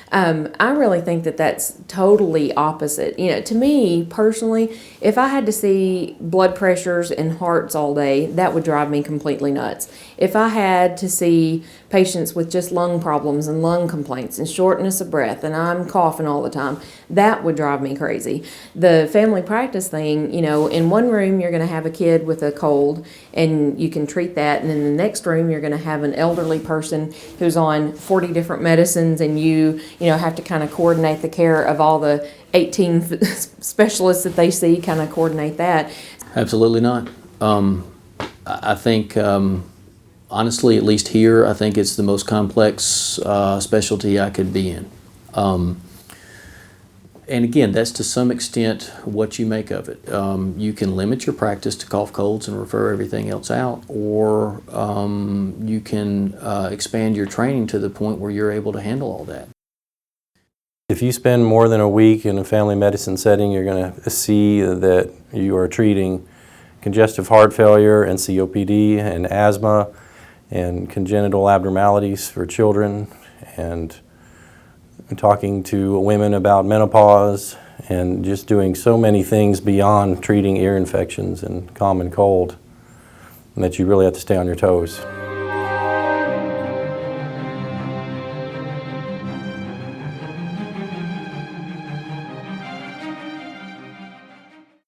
I really think that that's totally opposite. You know, to me personally, if I had to see blood pressures and hearts all day, that would drive me completely nuts. If I had to see patients with just lung problems and lung complaints and shortness of breath and I'm coughing all the time, that would drive me crazy. The family practice thing, you know, in one room you're going to have a kid with a cold and you can treat that, and in the next room you're going to have an elderly person who's on 40 different medicines, and you know, have to kind of coordinate the care of all the 18 specialists that they see, kind of coordinate that. Absolutely not. I think, honestly, at least here, I think it's the most complex specialty I could be in. And again, that's to some extent what you make of it. You can limit your practice to cough, colds, and refer everything else out, or you can expand your training to the point where you're able to handle all that. If you spend more than a week in a family medicine setting, you're going to see that you are treating congestive heart failure and COPD and asthma and congenital abnormalities for children, and talking to women about menopause, and just doing so many things beyond treating ear infections and common cold, and that you really have to stay on your toes.